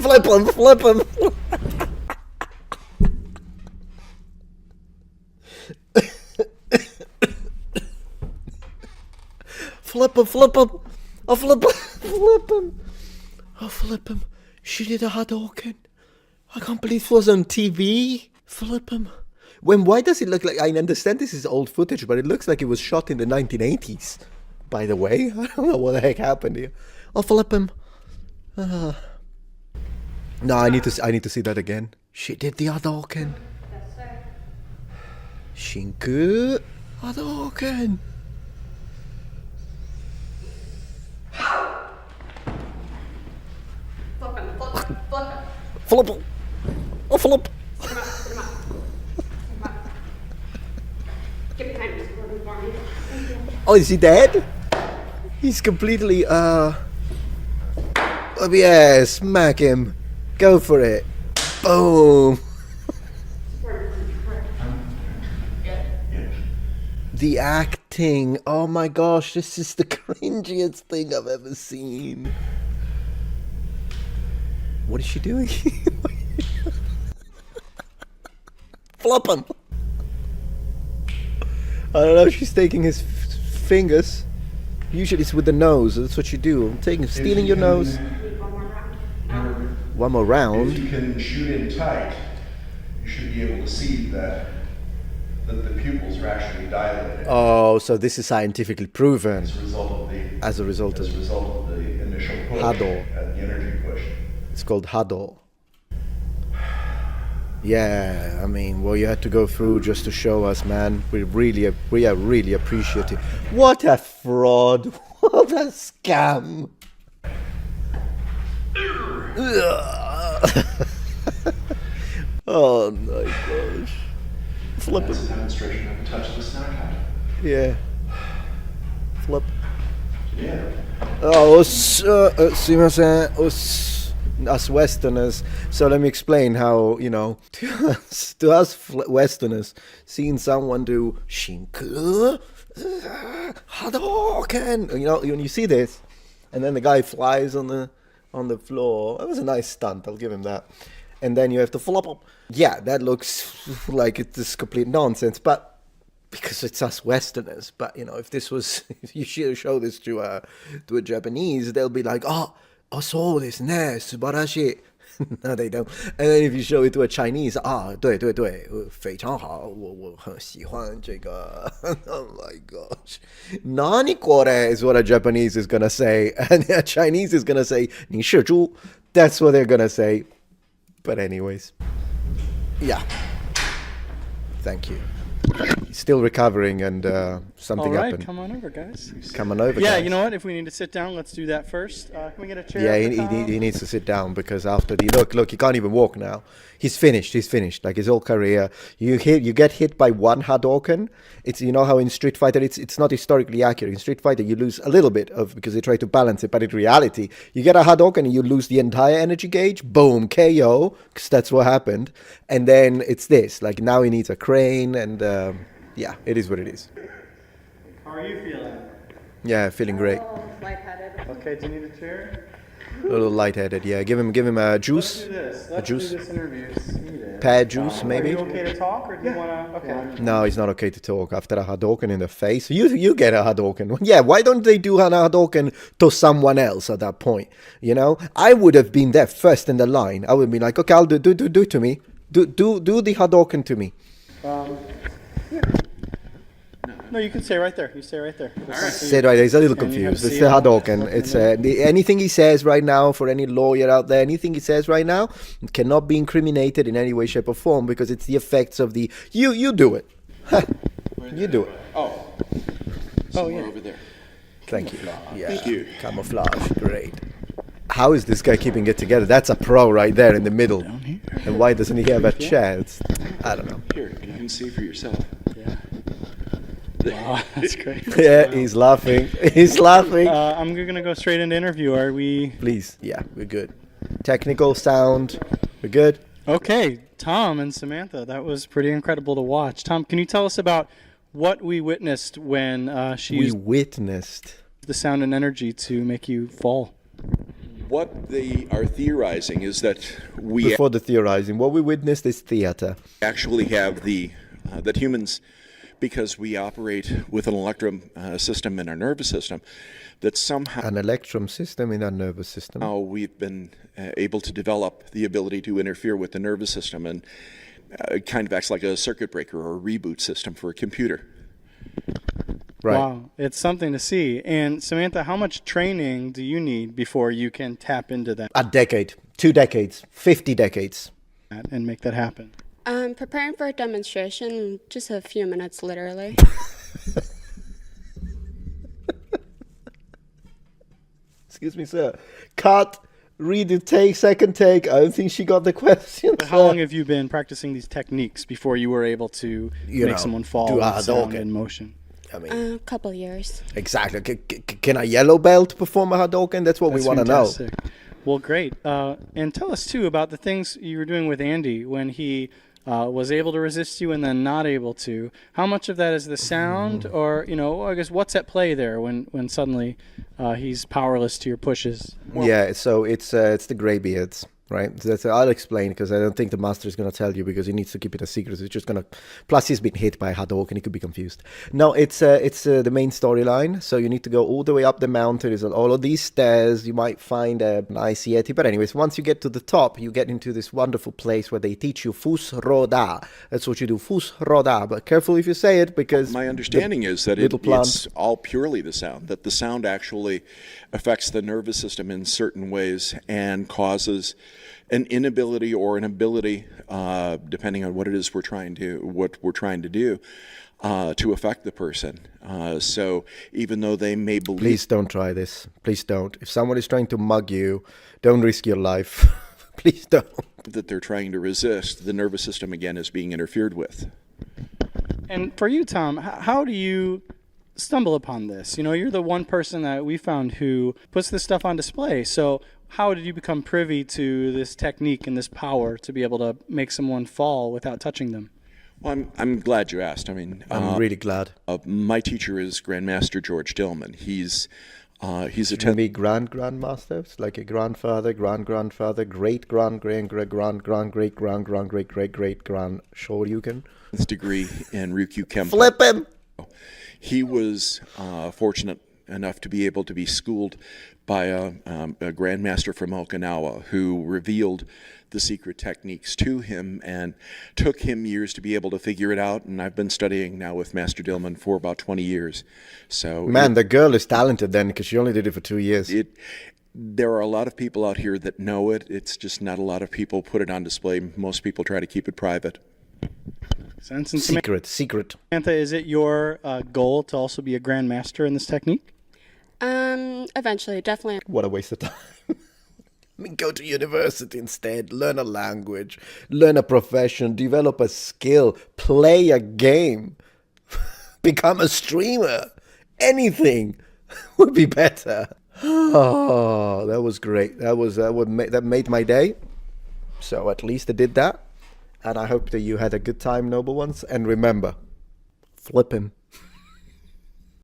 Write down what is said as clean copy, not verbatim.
Flip him, flip him. Flip him, flip him. Oh, flip him, flip him. Oh, flip him. She did a Hadouken. I can't believe it was on TV. Flip him. Why does it look like... I understand this is old footage, but it looks like it was shot in the 1980s. By the way, I don't know what the heck happened here. Oh, flip him. No, I need to see that again. She did the Hadouken. Yes, sir. Shinku Hadouken. Flip him, flip him, flip him. Flip him. Oh, flip. Sit him up, sit him up. Sit him up. Get behind me, for me. Thank you. Oh, is he dead? He's completely, Oh, yeah, smack him. Go for it. Boom. The acting. Oh my gosh, this is the cringiest thing I've ever seen. What is she doing? Flop him. I don't know, she's taking his fingers. Usually it's with the nose. That's what you do. Stealing your nose. One more round. If you can shoot in tight, you should be able to see that the pupils are actually dilated. Oh, so this is scientifically proven. As a result of the initial push Hado. and the energy push. It's called Hado. Yeah, I mean, well, you had to go through just to show us, man. We are really appreciative. What a fraud! What a scam! Oh my gosh! Flip That's a it. demonstration of the touch of the snack hat. Yeah. Flip. Yeah. Oh, us Westerners. So let me explain how, to us Westerners, seeing someone do Shinku Hadouken, when you see this, and then the guy flies on the floor. That was a nice stunt. I'll give him that. And then you have to flop up. Yeah, that looks like it's complete nonsense, but because it's us Westerners. But if you show this to a Japanese, they'll be like, oh, そうですね, 素晴らしい. No, they don't. And then if you show it to a Chinese, 对对对, 非常好, 我很喜欢这个. Oh my gosh. 何これ is what a Japanese is gonna say. And a Chinese is gonna say, 你是猪. That's what they're gonna say. But anyways. Yeah. Thank you. He's still recovering and something All right, happened. come on over, guys. Come on over, Yeah, guys. you know what? If we need to sit down, let's do that first. Can we get a chair? Yeah, up for Tom? he needs to sit down because after the look, he can't even walk now. He's finished. Like his whole career, you get hit by one Hadouken. It's how in Street Fighter it's not historically accurate. In Street Fighter you lose a little bit of because they try to balance it, but in reality you get a Hadouken and you lose the entire energy gauge. Boom, KO, because that's what happened. And then it's this. Like now he needs a crane and yeah, it is what it is. How are you feeling? Yeah, feeling great. Oh, lightheaded. Okay, do you need a chair? A little lightheaded. Yeah, give him a juice. Let's do this. Let's juice? do this interview. Seated. Pear juice, Are maybe. you okay to talk, or do you want to? Okay. No, it's not okay to talk after a Hadouken in the face. You get a Hadouken. Yeah, why don't they do a Hadouken to someone else at that point? I would have been there first in the line. I would be like, okay, I'll do it to me. Do the Hadouken to me. Yeah. No, you can stay right there. You stay right there. Sit right there. He's a little And you confused. have It's to the see it. Hadouken. It's anything he says right now, for any lawyer out there, anything he says right now cannot be incriminated in any way, shape, or form because it's the effects of the you do it. You do it. Oh, yeah. Over there. Thank you. Yeah. Thank you. Camouflage. Great. How is this guy keeping it together? That's a pro right there in the middle. Down here. And why doesn't he have a chance? I don't know. Here, you can see for yourself. Yeah. Wow, that's great. Yeah, he's laughing. He's laughing. I'm gonna go straight into interview. Are we? Please. Yeah, we're good. Technical sound. We're good. Okay, Tom and Samantha. That was pretty incredible to watch. Tom, can you tell us about what we witnessed when she We used witnessed. the sound and energy to make you fall? What they are theorizing is that we Before the theorizing, what we witnessed is theater. actually have that humans, because we operate with an electrum system in our nervous system, that somehow An electrum system in our nervous system. we've been able to develop the ability to interfere with the nervous system, and it kind of acts like a circuit breaker or a reboot system for a computer. Right. Wow, it's something to see. And Samantha, how much training do you need before you can tap into that A decade, 2 decades, 50 decades. and make that happen? Preparing for a demonstration, just a few minutes, literally. Excuse me, sir. Cut. Read the take, second take. I don't think she got the question. How long have you been practicing these techniques before you were able to You make know, someone fall do with a sound Hadouken. and motion? I mean, A couple years. exactly. Can a yellow belt perform a Hadouken? That's what we That's want to know. fantastic. Well, great. And tell us, too, about the things you were doing with Andy when he was able to resist you and then not able to. How much of that is the sound or, I guess what's at play there when suddenly he's powerless to your pushes? Yeah, so it's the graybeards, right? I'll explain because I don't think the master is going to tell you because he needs to keep it a secret. It's just going to. Plus, he's been hit by a Hadouken. He could be confused. No, it's the main storyline. So you need to go all the way up the mountain. There's all of these stairs. You might find a nice yeti. But anyways, once you get to the top, you get into this wonderful place where they teach you Fus Roda. That's what you do, Fus Roda. But careful if you say it because My understanding is that little plant. it's all purely the sound, that the sound actually affects the nervous system in certain ways and causes an inability or an ability, depending on what it is we're trying to do, to affect the person. So even though they may believe, Please don't try this. Please don't. If someone is trying to mug you, don't risk your life. Please don't. that they're trying to resist, the nervous system again is being interfered with. And for you, Tom, how do you stumble upon this? You're the one person that we found who puts this stuff on display. So how did you become privy to this technique and this power to be able to make someone fall without touching them? Well, I'm glad you asked. I mean, I'm really glad. my teacher is Grandmaster George Dillman. He's Can be grandmaster. It's like a grandfather, grandfather, great grand great great grand Shoryuken. degree in Ryukyu Kempo. Flip him. He was fortunate enough to be able to be schooled by a grandmaster from Okinawa who revealed the secret techniques to him and took him years to be able to figure it out. And I've been studying now with Master Dillman for about 20 years. So Man, the girl is talented then because she only did it for 2 years. there are a lot of people out here that know it. It's just not a lot of people put it on display. Most people try to keep it private. Sense and Secret. Samantha, is it your goal to also be a grandmaster in this technique? Eventually, definitely. What a waste of time. I mean, go to university instead, learn a language, learn a profession, develop a skill, play a game, become a streamer. Anything would be better. Oh, that was great. That made my day. So at least I did that. And I hope that you had a good time, noble ones. And remember, flip him.